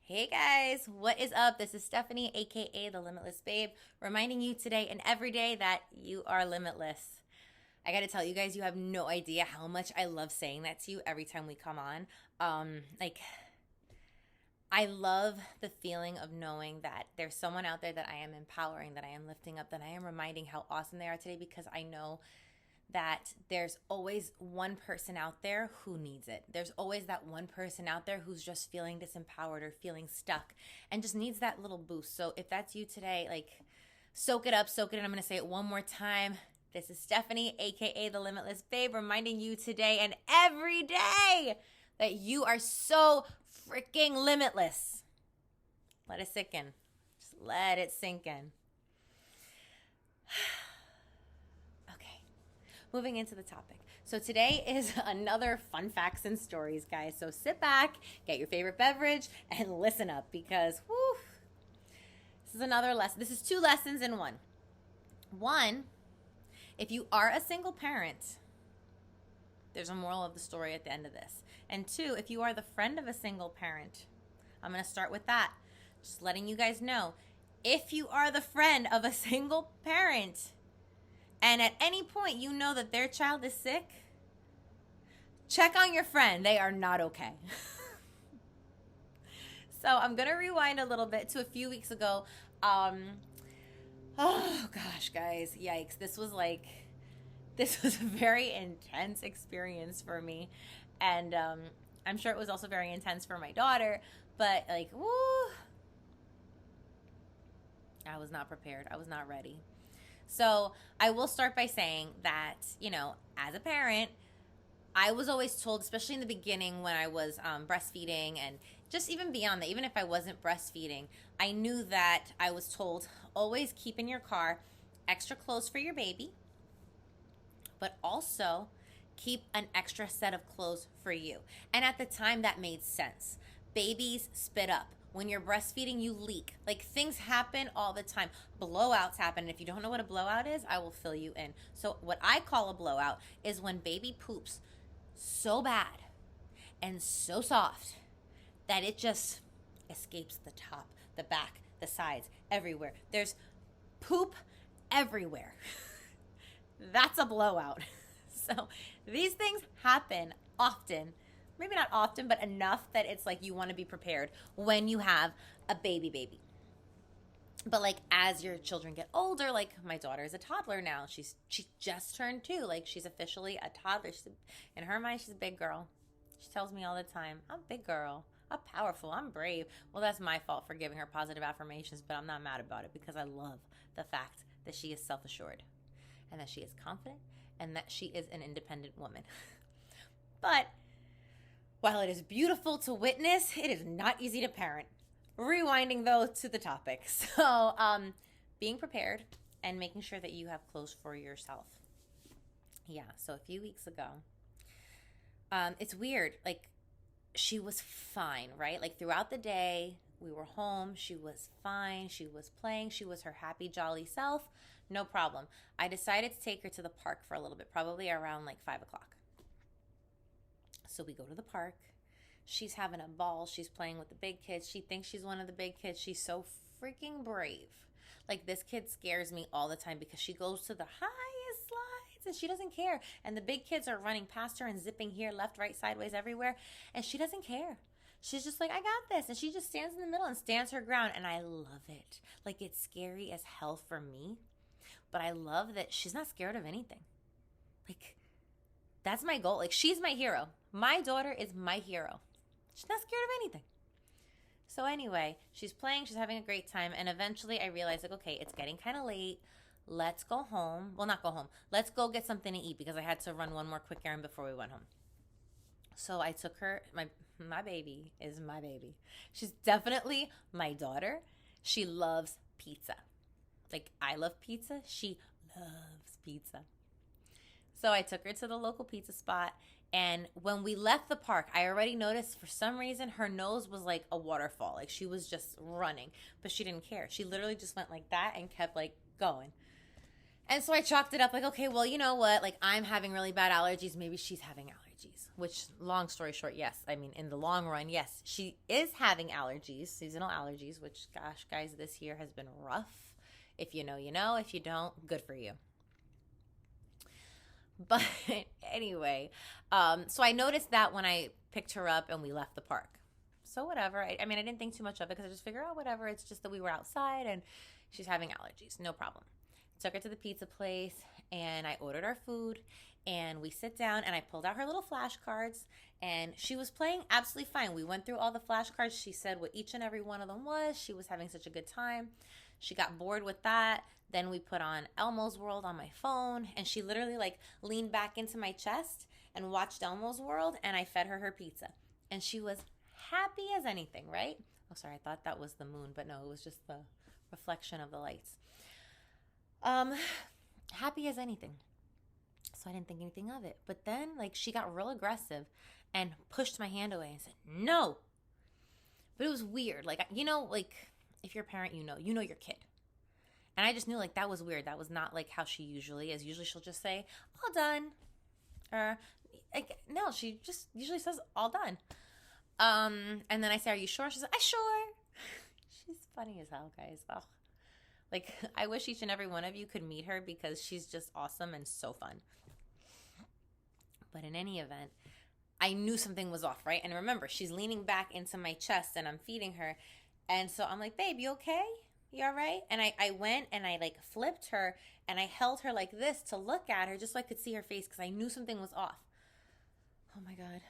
Hey guys, what is up? This is Stephanie, aka The Limitless Babe, reminding you today and every day that you are limitless. I gotta tell you guys, you have no idea how much I love saying that to you every time we come on. Like, I love the feeling of knowing that there's someone out there that I am empowering, that I am lifting up, that I am reminding how awesome they are today because I know that there's always one person out there who needs it. There's always that one person out there who's just feeling disempowered or feeling stuck and just needs that little boost. So if that's you today, like soak it up, soak it in. I'm going to say it one more time. This is Stephanie, aka The Limitless Babe, reminding you today and every day that you are so freaking limitless. Let it sink in. Just let it sink in. Moving into the topic. So today is another fun facts and stories, guys. So sit back, get your favorite beverage, and listen up because, whew, this is another lesson. This is two lessons in one. One, if you are a single parent, there's a moral of the story at the end of this. And two, if you are the friend of a single parent, I'm going to start with that. Just letting you guys know, if you are the friend of a single parent, and at any point you know that their child is sick, check on your friend. They are not okay. So I'm going to rewind a little bit to a few weeks ago. Oh gosh, guys. Yikes. This was a very intense experience for me. And I'm sure it was also very intense for my daughter. But woo, I was not prepared. I was not ready. So I will start by saying that, as a parent, I was always told, especially in the beginning when I was breastfeeding and just even beyond that, even if I wasn't breastfeeding, I knew that I was told, always keep in your car extra clothes for your baby, but also keep an extra set of clothes for you. And at the time, that made sense. Babies spit up. When you're breastfeeding, you leak. Things happen all the time. Blowouts happen. And if you don't know what a blowout is, I will fill you in. So what I call a blowout is when baby poops so bad and so soft that it just escapes the top, the back, the sides, everywhere. There's poop everywhere. That's a blowout. So these things happen often. Maybe not often, but enough that it's you want to be prepared when you have a baby. But as your children get older, my daughter is a toddler now. She just turned 2. She's officially a toddler. In her mind, she's a big girl. She tells me all the time, I'm a big girl. I'm powerful. I'm brave. Well, that's my fault for giving her positive affirmations, but I'm not mad about it because I love the fact that she is self-assured and that she is confident and that she is an independent woman. But while it is beautiful to witness, it is not easy to parent. Rewinding, though, to the topic. So, being prepared and making sure that you have clothes for yourself. Yeah, so a few weeks ago, it's weird. She was fine, right? Throughout the day, we were home. She was fine. She was playing. She was her happy, jolly self. No problem. I decided to take her to the park for a little bit, probably around 5 o'clock. So we go to the park. She's having a ball. She's playing with the big kids. She thinks she's one of the big kids. She's so freaking brave. This kid scares me all the time because she goes to the highest slides and she doesn't care. And the big kids are running past her and zipping here, left, right, sideways, everywhere. And she doesn't care. She's just I got this. And she just stands in the middle and stands her ground. And I love it. It's scary as hell for me. But I love that she's not scared of anything. That's my goal. She's my hero. My daughter is my hero. She's not scared of anything. So anyway, she's playing. She's having a great time. And eventually I realized, okay, it's getting kind of late. Let's go home. Well, not go home. Let's go get something to eat because I had to run one more quick errand before we went home. So I took her. My baby is my baby. She's definitely my daughter. She loves pizza. I love pizza. She loves pizza. So I took her to the local pizza spot, and when we left the park, I already noticed for some reason her nose was like a waterfall. She was just running, but she didn't care. She literally just went like that and kept going. And so I chalked it up okay, well, you know what? I'm having really bad allergies. Maybe she's having allergies. allergies, which, long story short, yes. I mean, in the long run, yes, she is having allergies, seasonal allergies, which, gosh, guys, this year has been rough. If you know, you know. If you don't, good for you. But anyway, so I noticed that when I picked her up and we left the park. So whatever. I mean, I didn't think too much of it because I just figured, oh, whatever. It's just that we were outside and she's having allergies. No problem. Took her to the pizza place and I ordered our food and we sit down and I pulled out her little flashcards and she was playing absolutely fine. We went through all the flashcards. She said what each and every one of them was. She was having such a good time. She got bored with that. Then we put on Elmo's World on my phone and she literally like leaned back into my chest and watched Elmo's World and I fed her pizza. And she was happy as anything, right? Oh, sorry, I thought that was the moon, but no, it was just the reflection of the lights. Happy as anything. So I didn't think anything of it. But then like she got real aggressive and pushed my hand away and said, no. But it was weird. Like, you know, like if you're a parent, you know your kid. And I just knew like that was weird. That was not like how she usually is. Usually she'll just say, all done. Or like, no, she just usually says all done. And then I say, are you sure? She says, I sure. She's funny as hell, guys. Oh. Like, I wish each and every one of you could meet her because she's just awesome and so fun. But in any event, I knew something was off, right? And remember, she's leaning back into my chest and I'm feeding her. And so I'm like, babe, you okay? You all right? And I went and I like flipped her and I held her like this to look at her just so I could see her face because I knew something was off. Oh my God.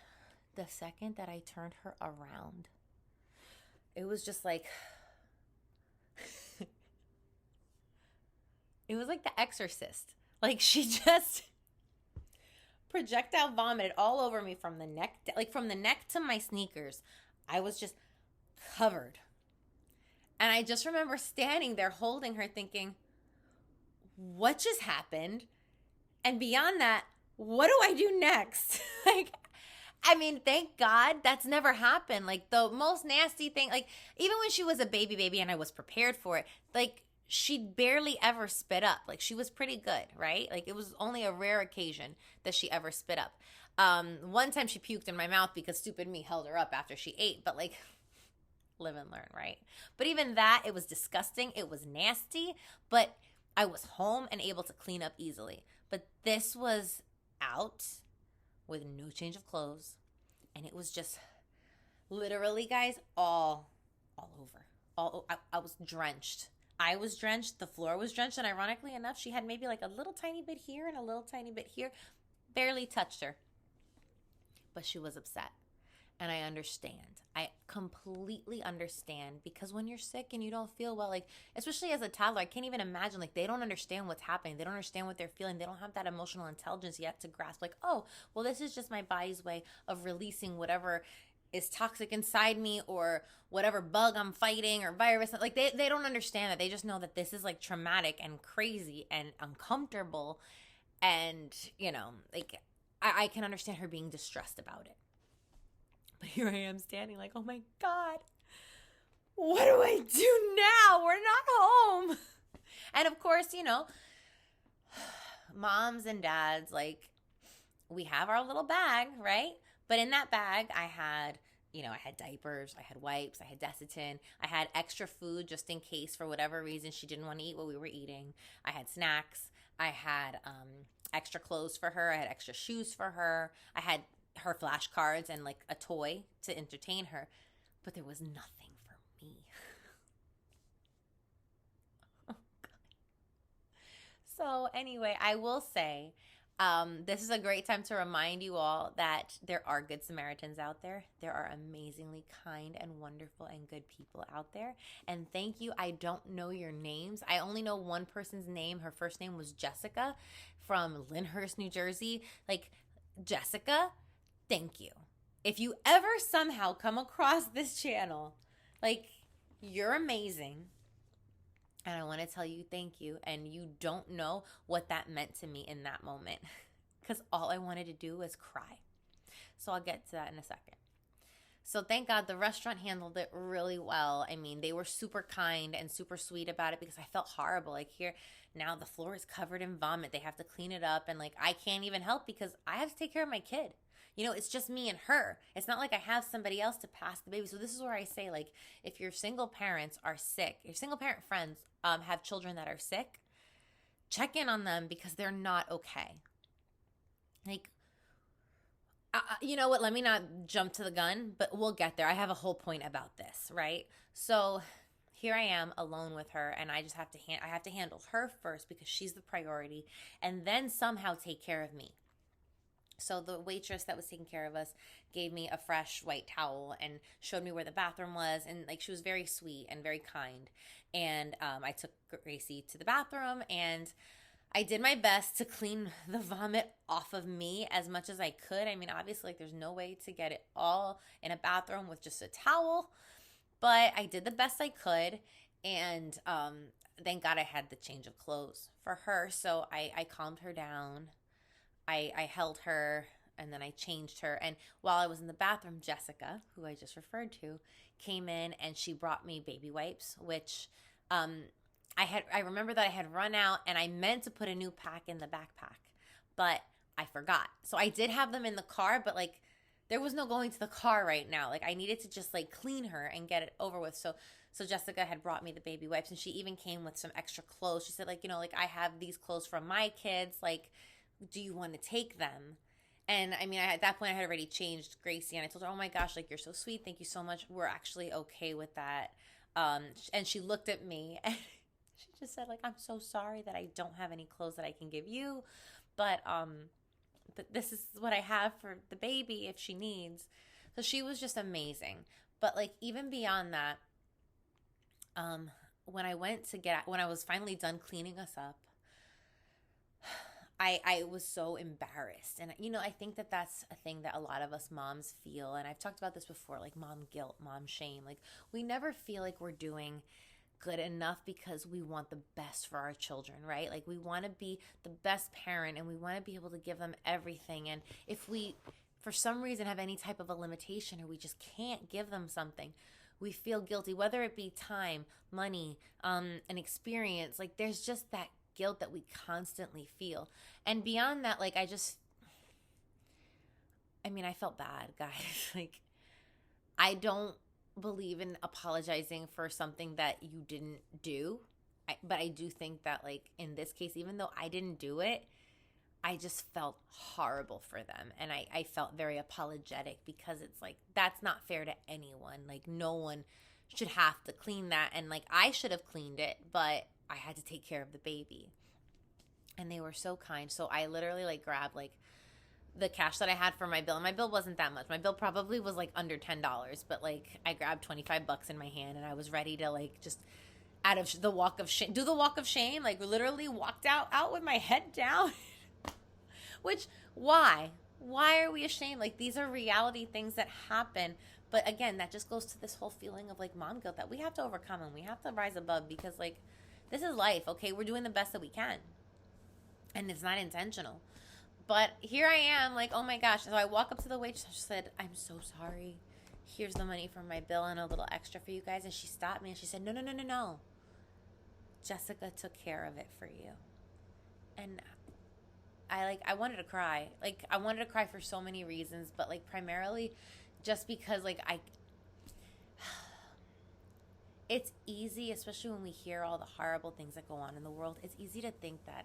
The second that I turned her around, it was just like, it was like The Exorcist. Like she just projectile vomited all over me from the neck, like from the neck to my sneakers. I was just covered. And I just remember standing there holding her thinking, what just happened? And beyond that, what do I do next? Like, I mean, thank God that's never happened. Like the most nasty thing, like even when she was a baby and I was prepared for it, like she barely ever spit up. Like she was pretty good, right? Like it was only a rare occasion that she ever spit up. One time she puked in my mouth because stupid me held her up after she ate, but like live and learn, right? But even that, it was disgusting. It was nasty, but I was home and able to clean up easily. But this was out with no change of clothes. And it was just literally, guys, all over. I was drenched. I was drenched. The floor was drenched. And ironically enough, she had maybe like a little tiny bit here and a little tiny bit here. Barely touched her. But she was upset. And I understand. I completely understand because when you're sick and you don't feel well, like, especially as a toddler, I can't even imagine, like, they don't understand what's happening. They don't understand what they're feeling. They don't have that emotional intelligence yet to grasp, like, oh, well, this is just my body's way of releasing whatever is toxic inside me or whatever bug I'm fighting or virus. Like, they don't understand that. They just know that this is, like, traumatic and crazy and uncomfortable. And, you know, like, I can understand her being distressed about it. But here I am standing like, oh my God, what do I do now? We're not home. And of course, you know, moms and dads, like we have our little bag, right? But in that bag, I had diapers, I had wipes, I had Desitin, I had extra food just in case for whatever reason she didn't want to eat what we were eating. I had snacks. I had extra clothes for her. I had extra shoes for her. I had her flashcards and like a toy to entertain her, but there was nothing for me. Oh God. So anyway, I will say this is a great time to remind you all that there are good Samaritans out there. There are amazingly kind and wonderful and good people out there. And thank you. I don't know your names. I only know one person's name. Her first name was Jessica from Lyndhurst, New Jersey. Like, Jessica, thank you. If you ever somehow come across this channel, like, you're amazing. And I want to tell you thank you. And you don't know what that meant to me in that moment. Because all I wanted to do was cry. So I'll get to that in a second. So thank God the restaurant handled it really well. I mean, they were super kind and super sweet about it because I felt horrible. Like here, now the floor is covered in vomit. They have to clean it up. And like, I can't even help because I have to take care of my kid. It's just me and her. It's not like I have somebody else to pass the baby. So this is where I say, like, if your single parents are sick, if single parent friends have children that are sick, check in on them because they're not okay. Like, you know what? Let me not jump to the gun, but we'll get there. I have a whole point about this, right? So here I am alone with her, and I just have to I have to handle her first because she's the priority, and then somehow take care of me. So the waitress that was taking care of us gave me a fresh white towel and showed me where the bathroom was, and like she was very sweet and very kind. And I took Gracie to the bathroom, and I did my best to clean the vomit off of me as much as I could. I mean, obviously, like, there's no way to get it all in a bathroom with just a towel, but I did the best I could. And thank God I had the change of clothes for her. So I calmed her down. I held her, and then I changed her. And while I was in the bathroom, Jessica, who I just referred to, came in and she brought me baby wipes, which I remember that I had run out and I meant to put a new pack in the backpack, but I forgot. So I did have them in the car, but like there was no going to the car right now. Like I needed to just like clean her and get it over with. So Jessica had brought me the baby wipes, and she even came with some extra clothes. She said, like, like, I have these clothes from my kids. Like, do you want to take them? And I mean, at that point I had already changed Gracie, and I told her, oh my gosh, like, you're so sweet. Thank you so much. We're actually okay with that. And she looked at me and she just said, like, I'm so sorry that I don't have any clothes that I can give you, but this is what I have for the baby if she needs. So she was just amazing. But like even beyond that, when I was finally done cleaning us up, I was so embarrassed. And, I think that that's a thing that a lot of us moms feel. And I've talked about this before, like mom guilt, mom shame. Like we never feel like we're doing good enough because we want the best for our children, right? Like we want to be the best parent and we want to be able to give them everything. And if we, for some reason, have any type of a limitation or we just can't give them something, we feel guilty, whether it be time, money, an experience. Like there's just that guilt that we constantly feel. And beyond that, like I felt bad, guys. Like I don't believe in apologizing for something that you didn't do. But I do think that like in this case, even though I didn't do it, I just felt horrible for them. And I felt very apologetic because it's like, that's not fair to anyone. Like no one should have to clean that. And like I should have cleaned it, but I had to take care of the baby. And they were so kind. So I literally like grabbed like the cash that I had for my bill. And my bill wasn't that much. My bill probably was like under $10, but like I grabbed $25 in my hand and I was ready to like just out of the walk of shame, do the walk of shame, like literally walked out with my head down. Which, why? Why are we ashamed? Like these are reality things that happen. But again, that just goes to this whole feeling of like mom guilt that we have to overcome and we have to rise above because like this is life, okay? We're doing the best that we can. And it's not intentional. But here I am, like, oh my gosh. So I walk up to the waitress and she said, I'm so sorry. Here's the money for my bill and a little extra for you guys. And she stopped me and she said, no. Jessica took care of it for you. And I wanted to cry. Like, I wanted to cry for so many reasons, but like primarily just because like it's easy, especially when we hear all the horrible things that go on in the world, it's easy to think that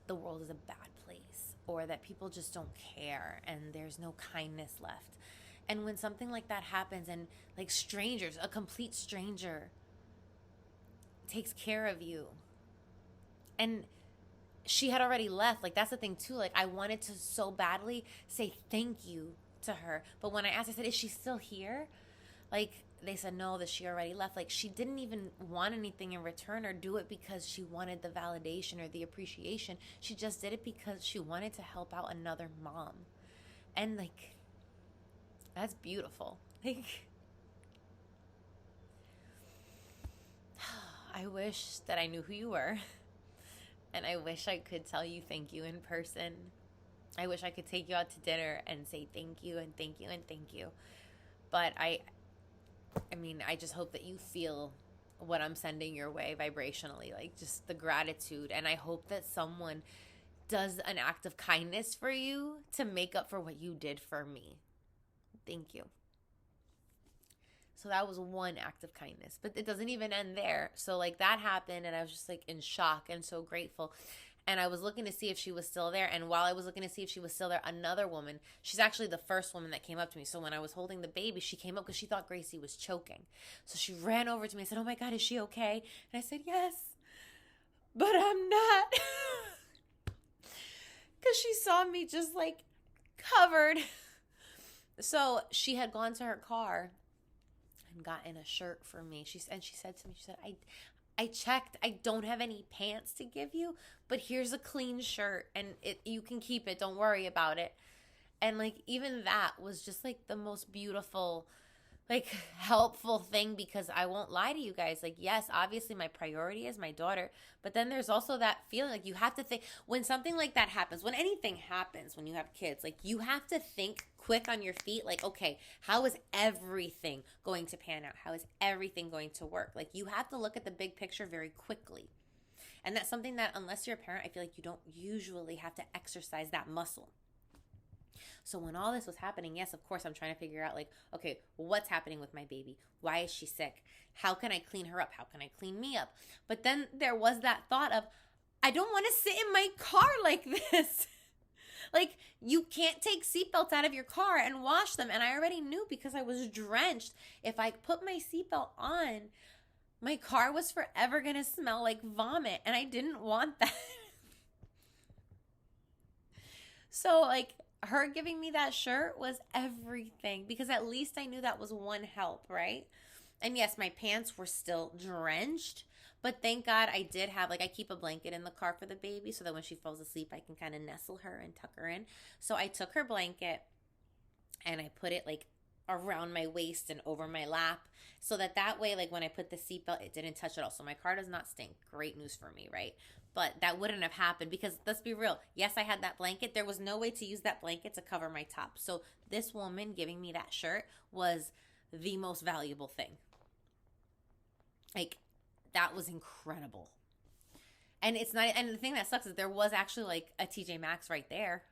the world is a bad place or that people just don't care and there's no kindness left. And when something like that happens and like strangers, a complete stranger takes care of you, and she had already left, like that's the thing too, like I wanted to so badly say thank you to her, but when I asked, I said, is she still here? Like they said no, that she already left. Like she didn't even want anything in return or do it because she wanted the validation or the appreciation. She just did it because she wanted to help out another mom. And like that's beautiful. Like I wish that I knew who you were. And I wish I could tell you thank you in person. I wish I could take you out to dinner and say thank you and thank you and thank you. But I just hope that you feel what I'm sending your way vibrationally, like just the gratitude. And I hope that someone does an act of kindness for you to make up for what you did for me. Thank you. So that was one act of kindness, but it doesn't even end there. So like that happened and I was just like in shock and so grateful. And I was looking to see if she was still there. And while I was looking to see if she was still there, another woman, she's actually the first woman that came up to me. So when I was holding the baby, she came up because she thought Gracie was choking. So she ran over to me and said, "Oh my God, is she okay?" And I said, "Yes, but I'm not." Because she saw me just like covered. So she had gone to her car and gotten a shirt for me. She said to me, I checked. I don't have any pants to give you, but here's a clean shirt and you can keep it. Don't worry about it. And like even that was just like the most beautiful, like helpful thing, because I won't lie to you guys. Like, yes, obviously my priority is my daughter, but then there's also that feeling like you have to think when something like that happens, when anything happens, when you have kids, like you have to think quick on your feet. Like, okay, how is everything going to pan out? How is everything going to work? Like you have to look at the big picture very quickly. And that's something that unless you're a parent, I feel like you don't usually have to exercise that muscle. So when all this was happening, yes, of course, I'm trying to figure out like, okay, what's happening with my baby? Why is she sick? How can I clean her up? How can I clean me up? But then there was that thought of, I don't want to sit in my car like this. Like you can't take seatbelts out of your car and wash them. And I already knew because I was drenched. If I put my seatbelt on, my car was forever going to smell like vomit. And I didn't want that. So like, her giving me that shirt was everything because at least I knew that was one help, right? And yes, my pants were still drenched, but thank God I did have, like, I keep a blanket in the car for the baby so that when she falls asleep, I can kind of nestle her and tuck her in. So I took her blanket and I put it like around my waist and over my lap so that way, like when I put the seatbelt, it didn't touch at all. So my car does not stink. Great news for me, right? But that wouldn't have happened because let's be real. Yes, I had that blanket. There was no way to use that blanket to cover my top. So this woman giving me that shirt was the most valuable thing. Like that was incredible. And it's not, and the thing that sucks is there was actually like a TJ Maxx right there.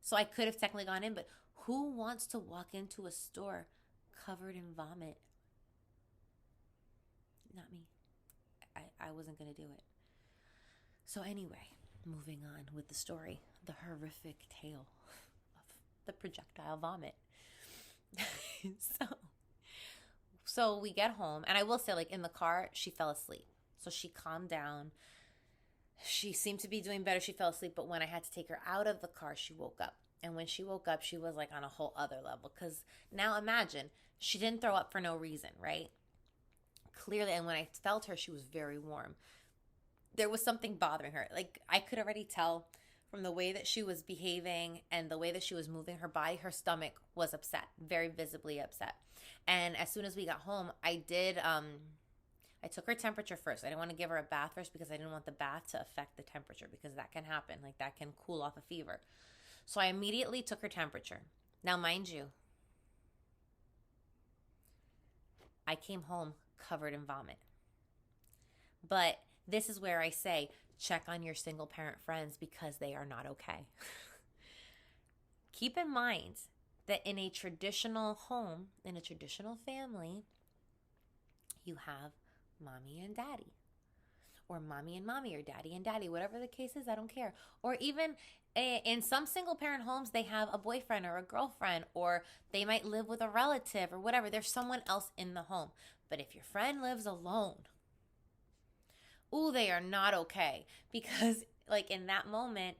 So I could have technically gone in, but who wants to walk into a store covered in vomit? Not me. I wasn't going to do it. So anyway, moving on with the story, the horrific tale of the projectile vomit. So we get home, and I will say, like, in the car, she fell asleep. So she calmed down. She seemed to be doing better. She fell asleep, but when I had to take her out of the car, she woke up. And when she woke up, she was, like, on a whole other level. Because now imagine, she didn't throw up for no reason, right? Clearly, and when I felt her, she was very warm. There was something bothering her. Like, I could already tell from the way that she was behaving and the way that she was moving her body, her stomach was upset, very visibly upset. And as soon as we got home, I took her temperature first. I didn't want to give her a bath first because I didn't want the bath to affect the temperature because that can happen. Like, that can cool off a fever. So I immediately took her temperature. Now, mind you, I came home covered in vomit. But this is where I say, check on your single parent friends because they are not okay. Keep in mind that in a traditional home, in a traditional family, you have mommy and daddy. Or mommy and mommy, or daddy and daddy, whatever the case is, I don't care. Or even in some single parent homes, they have a boyfriend or a girlfriend, or they might live with a relative or whatever. There's someone else in the home. But if your friend lives alone, ooh, they are not okay. Because like in that moment,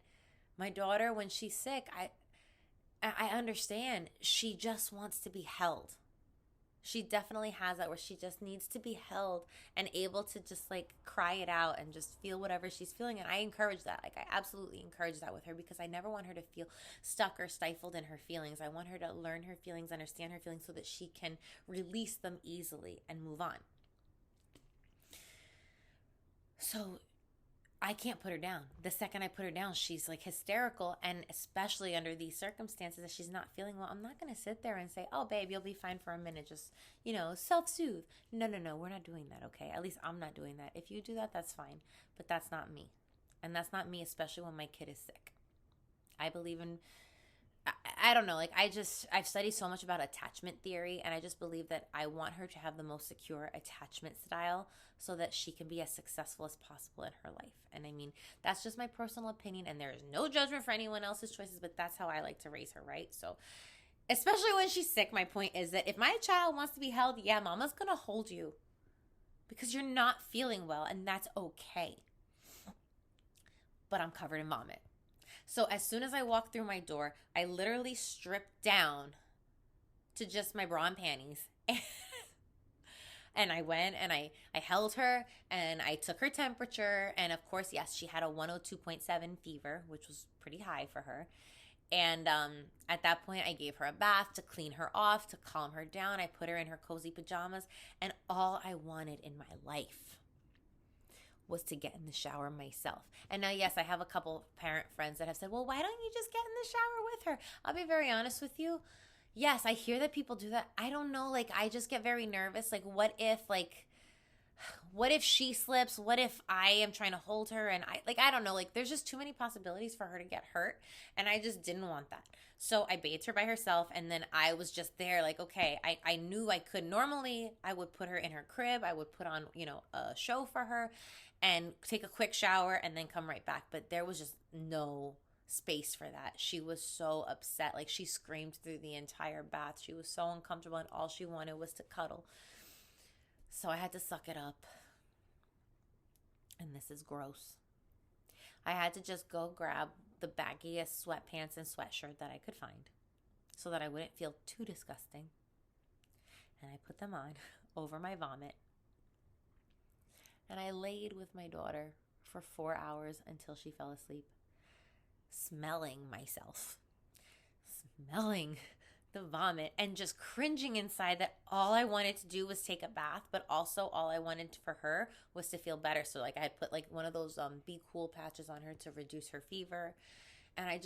my daughter, when she's sick, I understand. She just wants to be held. She definitely has that where she just needs to be held and able to just like cry it out and just feel whatever she's feeling. And I encourage that. Like, I absolutely encourage that with her because I never want her to feel stuck or stifled in her feelings. I want her to learn her feelings, understand her feelings so that she can release them easily and move on. So I can't put her down. The second I put her down, she's like hysterical. And especially under these circumstances that she's not feeling well, I'm not going to sit there and say, oh, babe, you'll be fine for a minute. Just, self-soothe. No, we're not doing that, okay? At least I'm not doing that. If you do that, that's fine. But that's not me. And that's not me, especially when my kid is sick. I believe in, I don't know, like I've studied so much about attachment theory, and I just believe that I want her to have the most secure attachment style so that she can be as successful as possible in her life. And I mean, that's just my personal opinion, and there is no judgment for anyone else's choices, but that's how I like to raise her, right? So, especially when she's sick, my point is that if my child wants to be held, yeah, mama's gonna hold you because you're not feeling well, and that's okay. But I'm covered in vomit. So as soon as I walked through my door, I literally stripped down to just my bra and panties. And I went and I held her and I took her temperature. And of course, yes, she had a 102.7 fever, which was pretty high for her. And at that point, I gave her a bath to clean her off, to calm her down. I put her in her cozy pajamas. And all I wanted in my life was to get in the shower myself. And now, yes, I have a couple parent friends that have said, well, why don't you just get in the shower with her? I'll be very honest with you. Yes, I hear that people do that. I don't know. Like, I just get very nervous. Like, what if she slips? What if I am trying to hold her and I don't know, like there's just too many possibilities for her to get hurt, and I just didn't want that. So I bathed her by herself, and then I was just there like, okay, I knew I could. Normally I would put her in her crib, I would put on, a show for her and take a quick shower and then come right back, but there was just no space for that. She was so upset. Like, she screamed through the entire bath. She was so uncomfortable, and all she wanted was to cuddle. So I had to suck it up. And this is gross. I had to just go grab the baggiest sweatpants and sweatshirt that I could find so that I wouldn't feel too disgusting. And I put them on over my vomit. And I laid with my daughter for 4 hours until she fell asleep, smelling myself, smelling the vomit, and just cringing inside that all I wanted to do was take a bath, but also all I wanted for her was to feel better. So like I had put like one of those Be Cool patches on her to reduce her fever, and I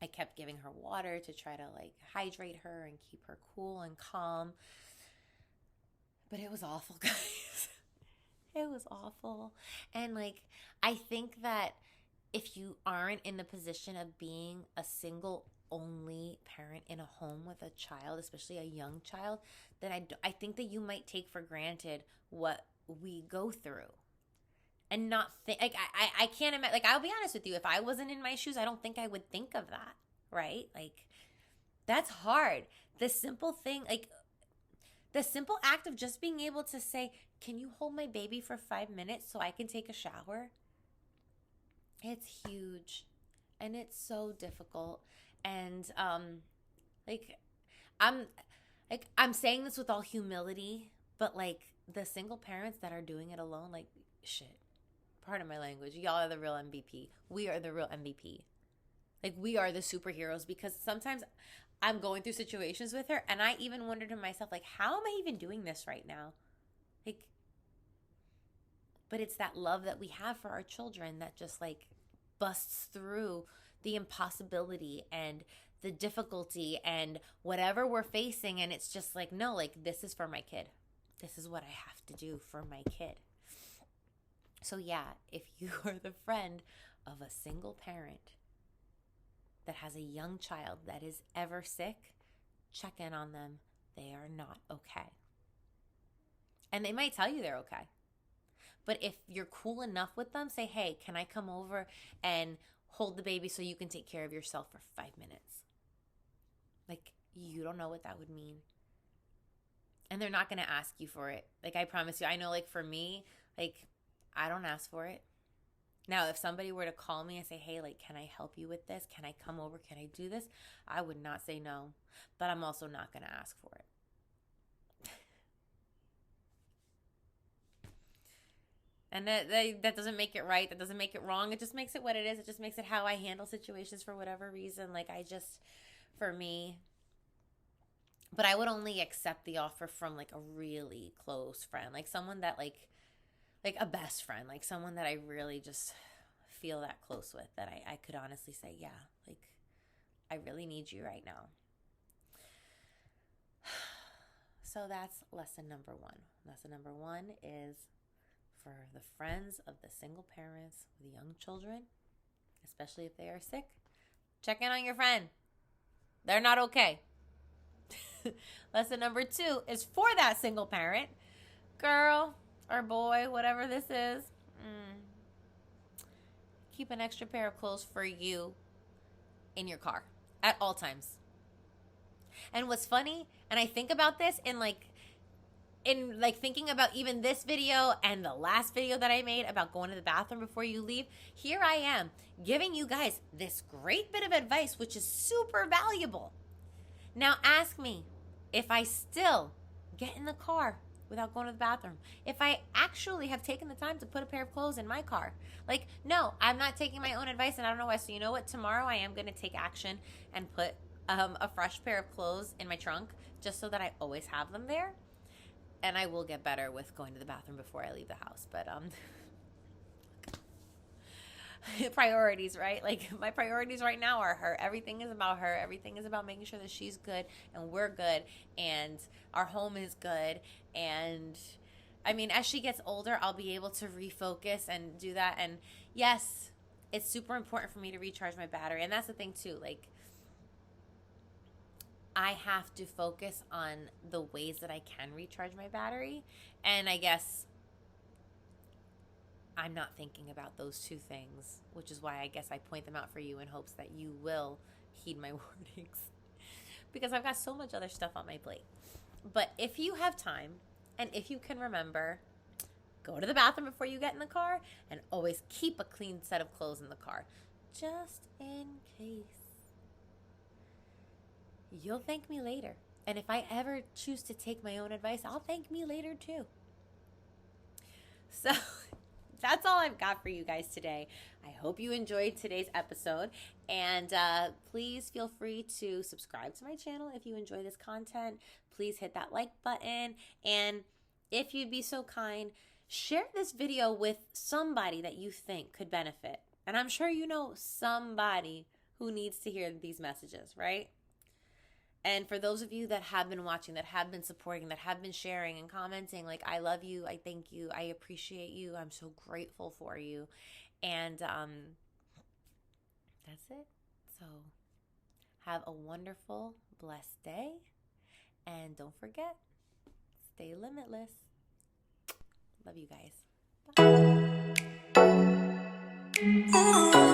kept giving her water to try to like hydrate her and keep her cool and calm. But it was awful, guys. It was awful. And like, I think that if you aren't in the position of being a single only parent in a home with a child, especially a young child, then I think that you might take for granted what we go through and not think, like, I can't imagine, like, I'll be honest with you, if I wasn't in my shoes, I don't think I would think of that, right? Like, that's hard. The simple thing, like, the simple act of just being able to say, can you hold my baby for 5 minutes so I can take a shower? It's huge, and it's so difficult. And like I'm I'm saying this with all humility, but like the single parents that are doing it alone, like, shit. Pardon my language. Y'all are the real MVP. We are the real MVP. Like, we are the superheroes, because sometimes I'm going through situations with her and I even wonder to myself, like, how am I even doing this right now? Like, but it's that love that we have for our children that just like busts through the impossibility and the difficulty and whatever we're facing. And it's just like, no, like, this is for my kid. This is what I have to do for my kid. So yeah, if you are the friend of a single parent that has a young child that is ever sick, check in on them. They are not okay. And they might tell you they're okay. But if you're cool enough with them, say, hey, can I come over and hold the baby so you can take care of yourself for 5 minutes? Like, you don't know what that would mean. And they're not going to ask you for it. Like, I promise you, I know, like, for me, like, I don't ask for it. Now, if somebody were to call me and say, hey, like, can I help you with this? Can I come over? Can I do this? I would not say no. But I'm also not going to ask for it. And that doesn't make it right. That doesn't make it wrong. It just makes it what it is. It just makes it how I handle situations for whatever reason. Like, for me. But I would only accept the offer from, like, a really close friend. Like, someone that, like a best friend. Like, someone that I really just feel that close with. That I could honestly say, yeah, like, I really need you right now. So that's lesson number 1. Lesson number 1 is, for the friends of the single parents with young children, especially if they are sick. Check in on your friend. They're not okay. Lesson number 2 is for that single parent. Girl or boy, whatever this is, keep an extra pair of clothes for you in your car at all times. And what's funny, and I think about this in thinking about even this video and the last video that I made about going to the bathroom before you leave, here I am giving you guys this great bit of advice, which is super valuable. Now ask me if I still get in the car without going to the bathroom, if I actually have taken the time to put a pair of clothes in my car. Like, no, I'm not taking my own advice, and I don't know why. So you know what? Tomorrow I am going to take action and put a fresh pair of clothes in my trunk just so that I always have them there. And I will get better with going to the bathroom before I leave the house. But priorities, right? Like, my priorities right now are her. Everything is about her. Everything is about making sure that she's good and we're good and our home is good. And I mean, as she gets older, I'll be able to refocus and do that. And yes, it's super important for me to recharge my battery. And that's the thing too. Like, I have to focus on the ways that I can recharge my battery. And I guess I'm not thinking about those two things, which is why I guess I point them out for you in hopes that you will heed my warnings, because I've got so much other stuff on my plate. But if you have time and if you can remember, go to the bathroom before you get in the car, and always keep a clean set of clothes in the car, just in case. You'll thank me later. And if I ever choose to take my own advice, I'll thank me later too. So that's all I've got for you guys today. I hope you enjoyed today's episode. And please feel free to subscribe to my channel if you enjoy this content. Please hit that like button. And if you'd be so kind, share this video with somebody that you think could benefit. And I'm sure you know somebody who needs to hear these messages, right? And for those of you that have been watching, that have been supporting, that have been sharing and commenting, like, I love you, I thank you, I appreciate you, I'm so grateful for you. And that's it. So have a wonderful, blessed day. And don't forget, stay limitless. Love you guys. Bye.